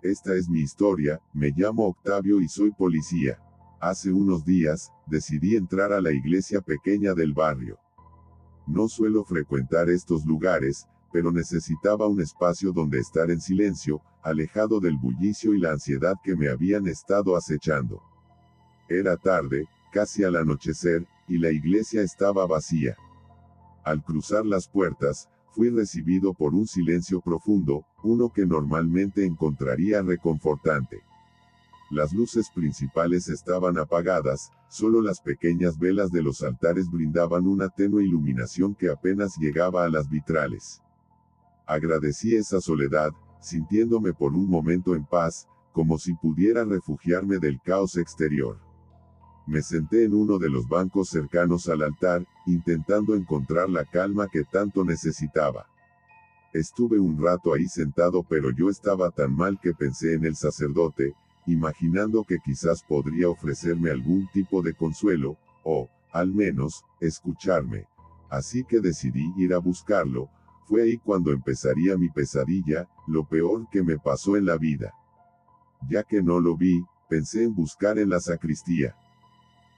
Esta es mi historia, me llamo Octavio y soy policía. Hace unos días, decidí entrar a la iglesia pequeña del barrio. No suelo frecuentar estos lugares, pero necesitaba un espacio donde estar en silencio, alejado del bullicio y la ansiedad que me habían estado acechando. Era tarde, casi al anochecer, y la iglesia estaba vacía. Al cruzar las puertas, fui recibido por un silencio profundo, uno que normalmente encontraría reconfortante. Las luces principales estaban apagadas, solo las pequeñas velas de los altares brindaban una tenue iluminación que apenas llegaba a las vitrales. Agradecí esa soledad, sintiéndome por un momento en paz, como si pudiera refugiarme del caos exterior. Me senté en uno de los bancos cercanos al altar, intentando encontrar la calma que tanto necesitaba. Estuve un rato ahí sentado, pero yo estaba tan mal que pensé en el sacerdote, imaginando que quizás podría ofrecerme algún tipo de consuelo, o, al menos, escucharme. Así que decidí ir a buscarlo. Fue ahí cuando empezaría mi pesadilla, lo peor que me pasó en la vida. Ya que no lo vi, pensé en buscar en la sacristía.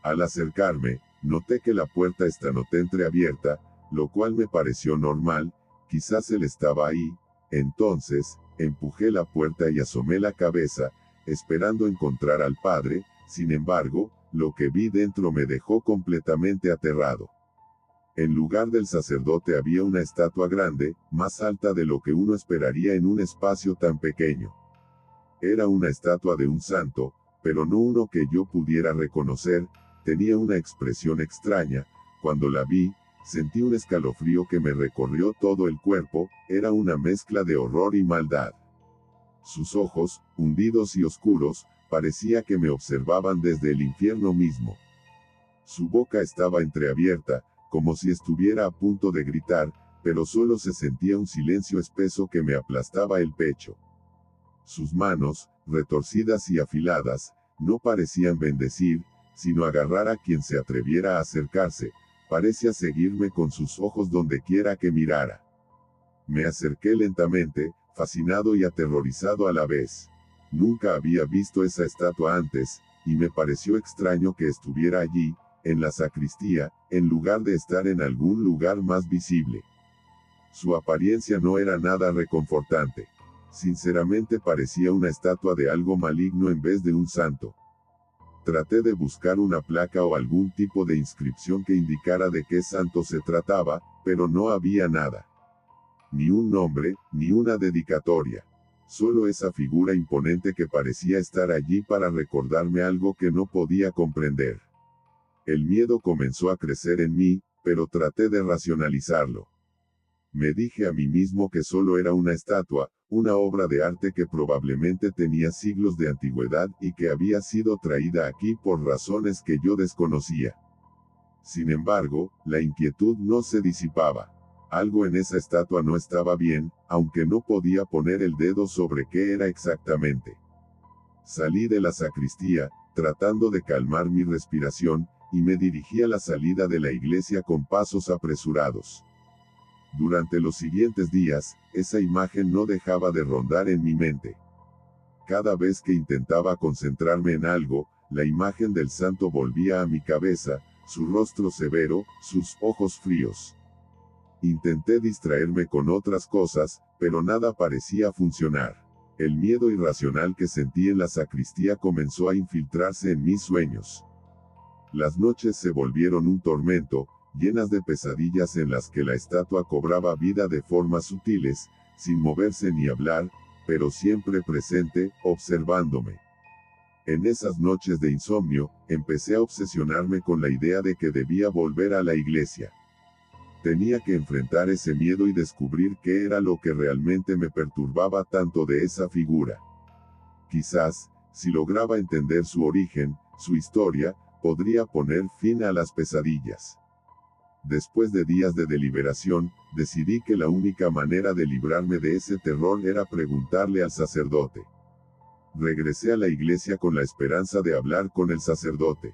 Al acercarme, noté que la puerta estaba entreabierta, lo cual me pareció normal, quizás él estaba ahí. Entonces, empujé la puerta y asomé la cabeza, esperando encontrar al padre. Sin embargo, lo que vi dentro me dejó completamente aterrado. En lugar del sacerdote había una estatua grande, más alta de lo que uno esperaría en un espacio tan pequeño. Era una estatua de un santo, pero no uno que yo pudiera reconocer. Tenía una expresión extraña. Cuando la vi, sentí un escalofrío que me recorrió todo el cuerpo. Era una mezcla de horror y maldad. Sus ojos, hundidos y oscuros, parecía que me observaban desde el infierno mismo. Su boca estaba entreabierta, como si estuviera a punto de gritar, pero solo se sentía un silencio espeso que me aplastaba el pecho. Sus manos, retorcidas y afiladas, no parecían bendecir, sino agarrar a quien se atreviera a acercarse. Parecía seguirme con sus ojos donde quiera que mirara. Me acerqué lentamente, fascinado y aterrorizado a la vez. Nunca había visto esa estatua antes, y me pareció extraño que estuviera allí, en la sacristía, en lugar de estar en algún lugar más visible. Su apariencia no era nada reconfortante. Sinceramente parecía una estatua de algo maligno en vez de un santo. Traté de buscar una placa o algún tipo de inscripción que indicara de qué santo se trataba, pero no había nada. Ni un nombre, ni una dedicatoria. Solo esa figura imponente que parecía estar allí para recordarme algo que no podía comprender. El miedo comenzó a crecer en mí, pero traté de racionalizarlo. Me dije a mí mismo que solo era una estatua, una obra de arte que probablemente tenía siglos de antigüedad y que había sido traída aquí por razones que yo desconocía. Sin embargo, la inquietud no se disipaba. Algo en esa estatua no estaba bien, aunque no podía poner el dedo sobre qué era exactamente. Salí de la sacristía, tratando de calmar mi respiración, y me dirigí a la salida de la iglesia con pasos apresurados. Durante los siguientes días, esa imagen no dejaba de rondar en mi mente. Cada vez que intentaba concentrarme en algo, la imagen del santo volvía a mi cabeza, su rostro severo, sus ojos fríos. Intenté distraerme con otras cosas, pero nada parecía funcionar. El miedo irracional que sentí en la sacristía comenzó a infiltrarse en mis sueños. Las noches se volvieron un tormento, llenas de pesadillas en las que la estatua cobraba vida de formas sutiles, sin moverse ni hablar, pero siempre presente, observándome. En esas noches de insomnio, empecé a obsesionarme con la idea de que debía volver a la iglesia. Tenía que enfrentar ese miedo y descubrir qué era lo que realmente me perturbaba tanto de esa figura. Quizás, si lograba entender su origen, su historia, podría poner fin a las pesadillas. Después de días de deliberación, decidí que la única manera de librarme de ese terror era preguntarle al sacerdote. Regresé a la iglesia con la esperanza de hablar con el sacerdote.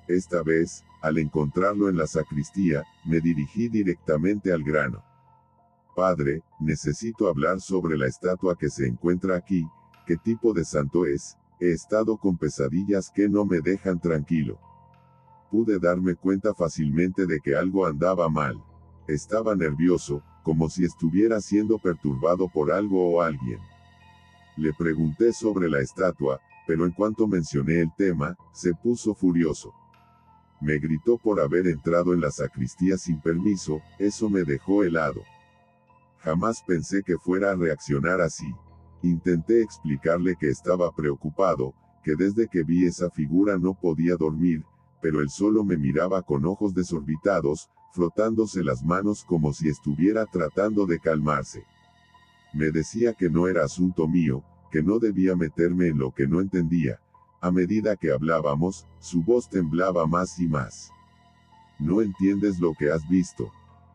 Esta vez, al encontrarlo en la sacristía, me dirigí directamente al grano. Padre, necesito hablar sobre la estatua que se encuentra aquí. ¿Qué tipo de santo es? He estado con pesadillas que no me dejan tranquilo. Pude darme cuenta fácilmente de que algo andaba mal. Estaba nervioso, como si estuviera siendo perturbado por algo o alguien. Le pregunté sobre la estatua, pero en cuanto mencioné el tema, se puso furioso. Me gritó por haber entrado en la sacristía sin permiso, eso me dejó helado. Jamás pensé que fuera a reaccionar así. Intenté explicarle que estaba preocupado, que desde que vi esa figura no podía dormir, pero él solo me miraba con ojos desorbitados, frotándose las manos como si estuviera tratando de calmarse. Me decía que no era asunto mío, que no debía meterme en lo que no entendía. A medida que hablábamos, su voz temblaba más y más. No entiendes lo que has visto.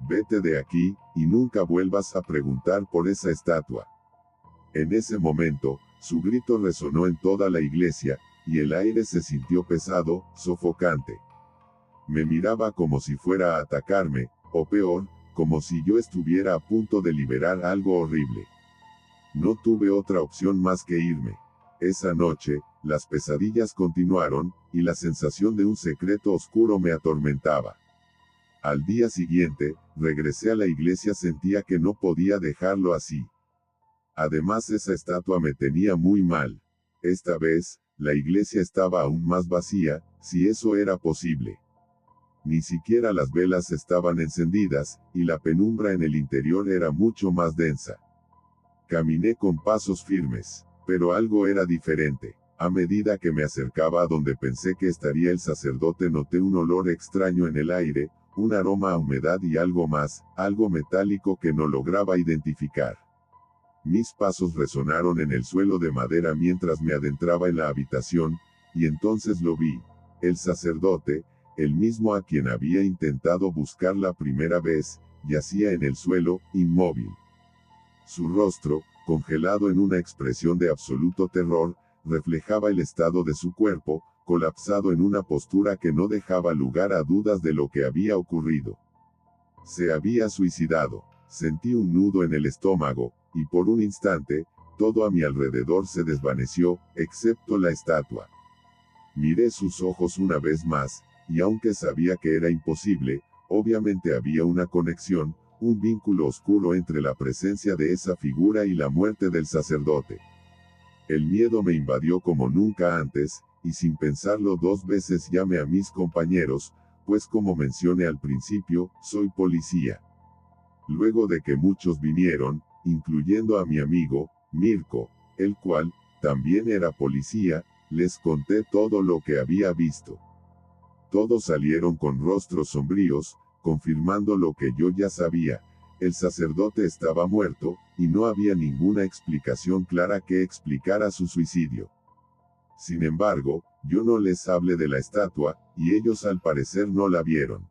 Vete de aquí, y nunca vuelvas a preguntar por esa estatua. En ese momento, su grito resonó en toda la iglesia, y el aire se sintió pesado, sofocante. Me miraba como si fuera a atacarme, o peor, como si yo estuviera a punto de liberar algo horrible. No tuve otra opción más que irme. Esa noche, las pesadillas continuaron, y la sensación de un secreto oscuro me atormentaba. Al día siguiente, regresé a la iglesia, sentía que no podía dejarlo así. Además, esa estatua me tenía muy mal. Esta vez, la iglesia estaba aún más vacía, si eso era posible. Ni siquiera las velas estaban encendidas, y la penumbra en el interior era mucho más densa. Caminé con pasos firmes, pero algo era diferente. A medida que me acercaba a donde pensé que estaría el sacerdote, noté un olor extraño en el aire, un aroma a humedad y algo más, algo metálico que no lograba identificar. Mis pasos resonaron en el suelo de madera mientras me adentraba en la habitación, y entonces lo vi. El sacerdote, el mismo a quien había intentado buscar la primera vez, yacía en el suelo, inmóvil. Su rostro, congelado en una expresión de absoluto terror, reflejaba el estado de su cuerpo, colapsado en una postura que no dejaba lugar a dudas de lo que había ocurrido. Se había suicidado. Sentí un nudo en el estómago, y por un instante, todo a mi alrededor se desvaneció, excepto la estatua. Miré sus ojos una vez más, y aunque sabía que era imposible, obviamente había una conexión, un vínculo oscuro entre la presencia de esa figura y la muerte del sacerdote. El miedo me invadió como nunca antes, y sin pensarlo dos veces llamé a mis compañeros, pues como mencioné al principio, soy policía. Luego de que muchos vinieron, incluyendo a mi amigo, Mirko, el cual, también era policía, les conté todo lo que había visto. Todos salieron con rostros sombríos, confirmando lo que yo ya sabía. El sacerdote estaba muerto, y no había ninguna explicación clara que explicara su suicidio. Sin embargo, yo no les hablé de la estatua, y ellos al parecer no la vieron.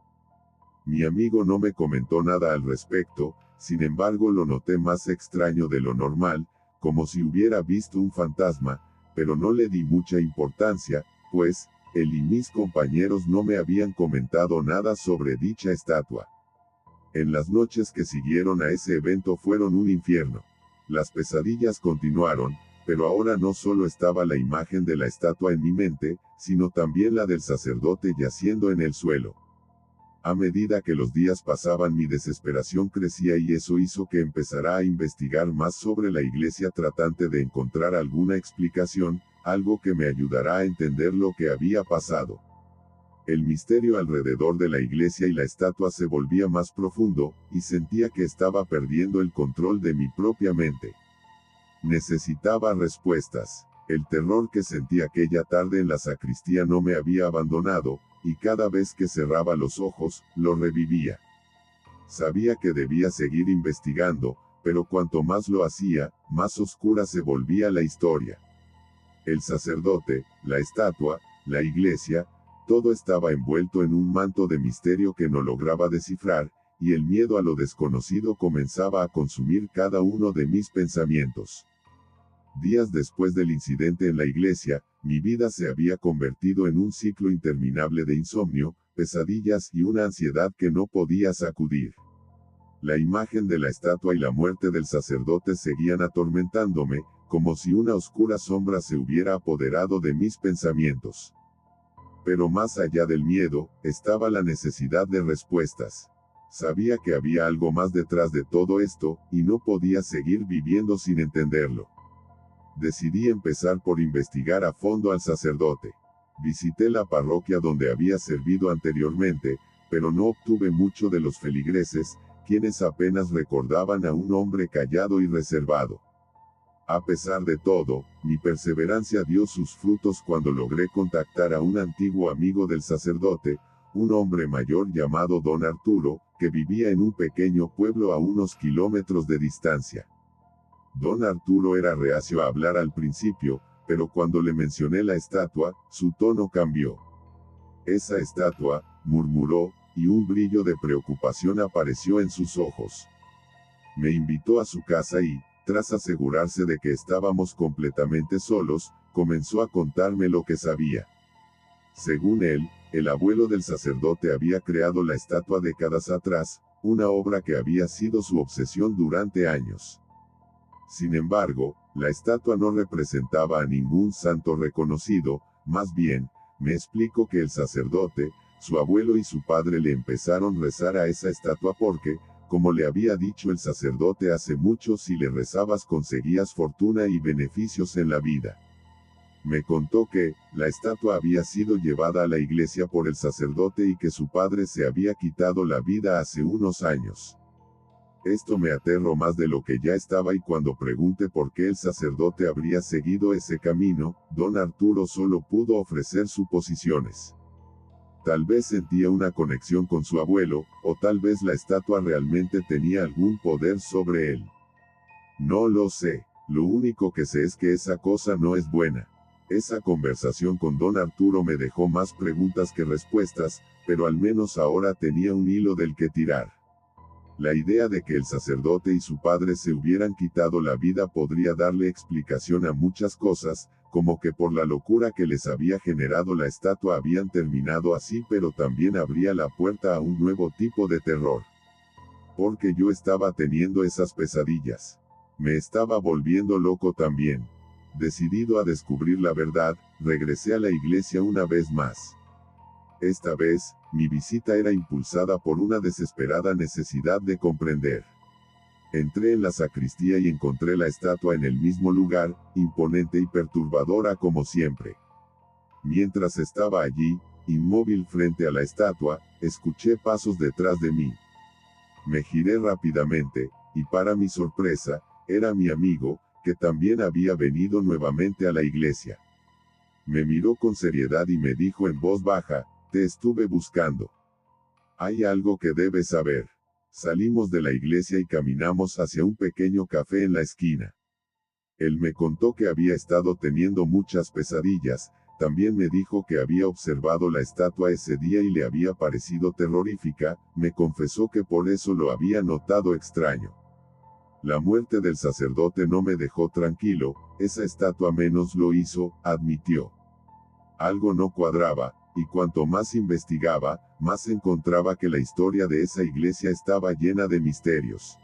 Mi amigo no me comentó nada al respecto, sin embargo lo noté más extraño de lo normal, como si hubiera visto un fantasma, pero no le di mucha importancia, pues, él y mis compañeros no me habían comentado nada sobre dicha estatua. En las noches que siguieron a ese evento fueron un infierno. Las pesadillas continuaron, pero ahora no solo estaba la imagen de la estatua en mi mente, sino también la del sacerdote yaciendo en el suelo. A medida que los días pasaban, mi desesperación crecía y eso hizo que empezara a investigar más sobre la iglesia tratando de encontrar alguna explicación, algo que me ayudará a entender lo que había pasado. El misterio alrededor de la iglesia y la estatua se volvía más profundo, y sentía que estaba perdiendo el control de mi propia mente. Necesitaba respuestas. El terror que sentí aquella tarde en la sacristía no me había abandonado, y cada vez que cerraba los ojos, lo revivía. Sabía que debía seguir investigando, pero cuanto más lo hacía, más oscura se volvía la historia. El sacerdote, la estatua, la iglesia, todo estaba envuelto en un manto de misterio que no lograba descifrar, y el miedo a lo desconocido comenzaba a consumir cada uno de mis pensamientos. Días después del incidente en la iglesia, mi vida se había convertido en un ciclo interminable de insomnio, pesadillas y una ansiedad que no podía sacudir. La imagen de la estatua y la muerte del sacerdote seguían atormentándome, como si una oscura sombra se hubiera apoderado de mis pensamientos. Pero más allá del miedo, estaba la necesidad de respuestas. Sabía que había algo más detrás de todo esto, y no podía seguir viviendo sin entenderlo. Decidí empezar por investigar a fondo al sacerdote. Visité la parroquia donde había servido anteriormente, pero no obtuve mucho de los feligreses, quienes apenas recordaban a un hombre callado y reservado. A pesar de todo, mi perseverancia dio sus frutos cuando logré contactar a un antiguo amigo del sacerdote, un hombre mayor llamado Don Arturo, que vivía en un pequeño pueblo a unos kilómetros de distancia. Don Arturo era reacio a hablar al principio, pero cuando le mencioné la estatua, su tono cambió. «Esa estatua», murmuró, y un brillo de preocupación apareció en sus ojos. Me invitó a su casa y, tras asegurarse de que estábamos completamente solos, comenzó a contarme lo que sabía. Según él, el abuelo del sacerdote había creado la estatua décadas atrás, una obra que había sido su obsesión durante años. Sin embargo, la estatua no representaba a ningún santo reconocido, más bien, me explico que el sacerdote, su abuelo y su padre le empezaron a rezar a esa estatua porque, como le había dicho el sacerdote hace mucho, si le rezabas conseguías fortuna y beneficios en la vida. Me contó que, la estatua había sido llevada a la iglesia por el sacerdote y que su padre se había quitado la vida hace unos años. Esto me aterró más de lo que ya estaba y cuando pregunté por qué el sacerdote habría seguido ese camino, don Arturo solo pudo ofrecer suposiciones. Tal vez sentía una conexión con su abuelo, o tal vez la estatua realmente tenía algún poder sobre él. No lo sé, lo único que sé es que esa cosa no es buena. Esa conversación con don Arturo me dejó más preguntas que respuestas, pero al menos ahora tenía un hilo del que tirar. La idea de que el sacerdote y su padre se hubieran quitado la vida podría darle explicación a muchas cosas, como que por la locura que les había generado la estatua habían terminado así, pero también abría la puerta a un nuevo tipo de terror. Porque yo estaba teniendo esas pesadillas. Me estaba volviendo loco también. Decidido a descubrir la verdad, regresé a la iglesia una vez más. Esta vez, mi visita era impulsada por una desesperada necesidad de comprender. Entré en la sacristía y encontré la estatua en el mismo lugar, imponente y perturbadora como siempre. Mientras estaba allí, inmóvil frente a la estatua, escuché pasos detrás de mí. Me giré rápidamente, y para mi sorpresa, era mi amigo, que también había venido nuevamente a la iglesia. Me miró con seriedad y me dijo en voz baja, «Te estuve buscando. Hay algo que debes saber». Salimos de la iglesia y caminamos hacia un pequeño café en la esquina. Él me contó que había estado teniendo muchas pesadillas, también me dijo que había observado la estatua ese día y le había parecido terrorífica, me confesó que por eso lo había notado extraño. La muerte del sacerdote no me dejó tranquilo, esa estatua menos lo hizo, admitió. Algo no cuadraba, y cuanto más investigaba, más encontraba que la historia de esa iglesia estaba llena de misterios.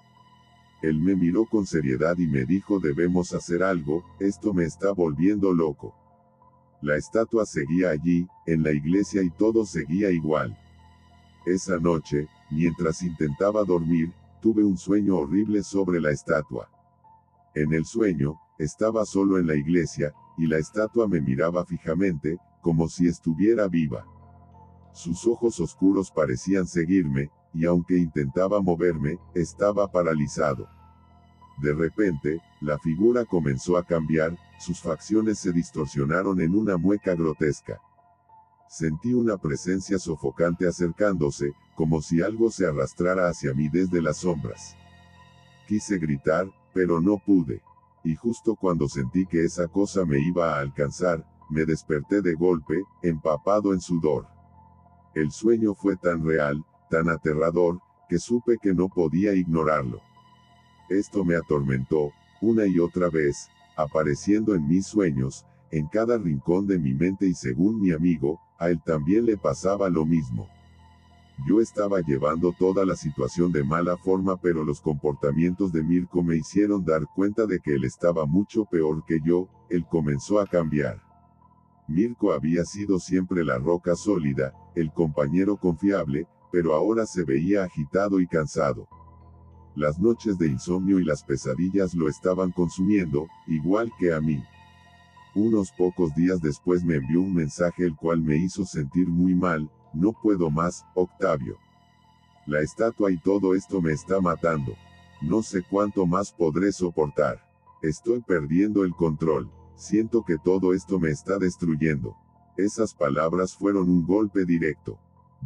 Él me miró con seriedad y me dijo debemos hacer algo, esto me está volviendo loco. La estatua seguía allí, en la iglesia y todo seguía igual. Esa noche, mientras intentaba dormir, tuve un sueño horrible sobre la estatua. En el sueño, estaba solo en la iglesia, y la estatua me miraba fijamente, como si estuviera viva. Sus ojos oscuros parecían seguirme, y aunque intentaba moverme, estaba paralizado. De repente, la figura comenzó a cambiar, sus facciones se distorsionaron en una mueca grotesca. Sentí una presencia sofocante acercándose, como si algo se arrastrara hacia mí desde las sombras. Quise gritar, pero no pude. Y justo cuando sentí que esa cosa me iba a alcanzar, me desperté de golpe, empapado en sudor. El sueño fue tan real, tan aterrador, que supe que no podía ignorarlo. Esto me atormentó, una y otra vez, apareciendo en mis sueños, en cada rincón de mi mente y según mi amigo, a él también le pasaba lo mismo. Yo estaba llevando toda la situación de mala forma, pero los comportamientos de Mirko me hicieron dar cuenta de que él estaba mucho peor que yo. Él comenzó a cambiar. Mirko había sido siempre la roca sólida, el compañero confiable, pero ahora se veía agitado y cansado. Las noches de insomnio y las pesadillas lo estaban consumiendo, igual que a mí. Unos pocos días después me envió un mensaje el cual me hizo sentir muy mal. No puedo más, Octavio. La estatua y todo esto me está matando. No sé cuánto más podré soportar. Estoy perdiendo el control. Siento que todo esto me está destruyendo. Esas palabras fueron un golpe directo.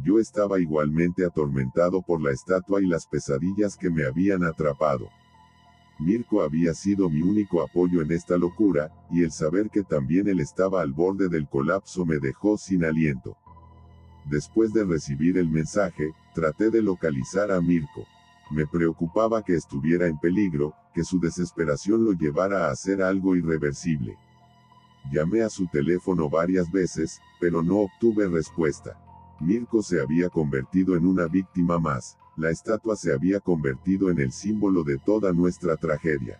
Yo estaba igualmente atormentado por la estatua y las pesadillas que me habían atrapado. Mirko había sido mi único apoyo en esta locura, y el saber que también él estaba al borde del colapso me dejó sin aliento. Después de recibir el mensaje, traté de localizar a Mirko. Me preocupaba que estuviera en peligro, que su desesperación lo llevara a hacer algo irreversible. Llamé a su teléfono varias veces, pero no obtuve respuesta. Mirko se había convertido en una víctima más. La estatua se había convertido en el símbolo de toda nuestra tragedia.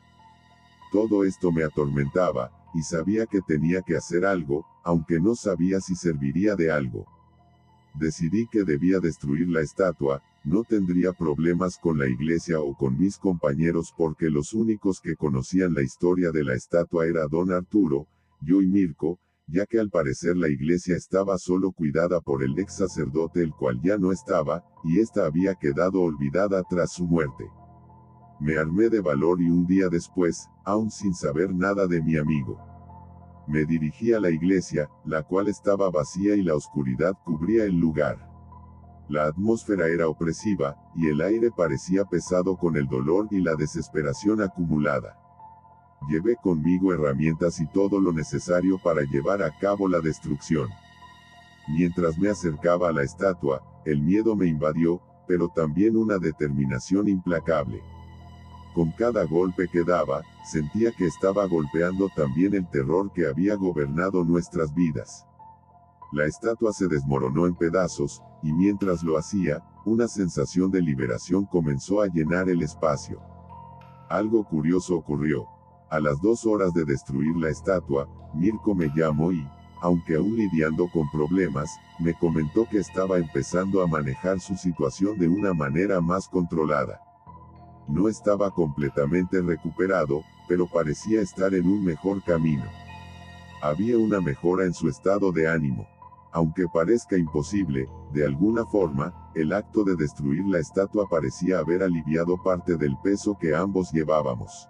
Todo esto me atormentaba, y sabía que tenía que hacer algo, aunque no sabía si serviría de algo. Decidí que debía destruir la estatua. No tendría problemas con la iglesia o con mis compañeros porque los únicos que conocían la historia de la estatua era don Arturo, yo y Mirko, ya que al parecer la iglesia estaba solo cuidada por el ex sacerdote el cual ya no estaba, y esta había quedado olvidada tras su muerte. Me armé de valor y un día después, aún sin saber nada de mi amigo, me dirigí a la iglesia, la cual estaba vacía y la oscuridad cubría el lugar. La atmósfera era opresiva, y el aire parecía pesado con el dolor y la desesperación acumulada. Llevé conmigo herramientas y todo lo necesario para llevar a cabo la destrucción. Mientras me acercaba a la estatua, el miedo me invadió, pero también una determinación implacable. Con cada golpe que daba, sentía que estaba golpeando también el terror que había gobernado nuestras vidas. La estatua se desmoronó en pedazos, y mientras lo hacía, una sensación de liberación comenzó a llenar el espacio. Algo curioso ocurrió. A las 2 horas de destruir la estatua, Mirko me llamó y, aunque aún lidiando con problemas, me comentó que estaba empezando a manejar su situación de una manera más controlada. No estaba completamente recuperado, pero parecía estar en un mejor camino. Había una mejora en su estado de ánimo. Aunque parezca imposible, de alguna forma, el acto de destruir la estatua parecía haber aliviado parte del peso que ambos llevábamos.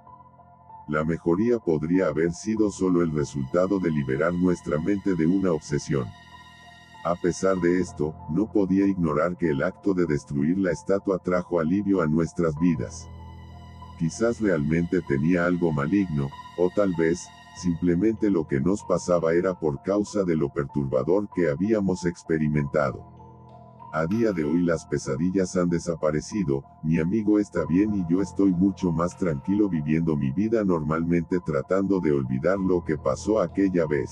La mejoría podría haber sido solo el resultado de liberar nuestra mente de una obsesión. A pesar de esto, no podía ignorar que el acto de destruir la estatua trajo alivio a nuestras vidas. Quizás realmente tenía algo maligno, o tal vez, simplemente lo que nos pasaba era por causa de lo perturbador que habíamos experimentado. A día de hoy las pesadillas han desaparecido, mi amigo está bien y yo estoy mucho más tranquilo viviendo mi vida normalmente tratando de olvidar lo que pasó aquella vez.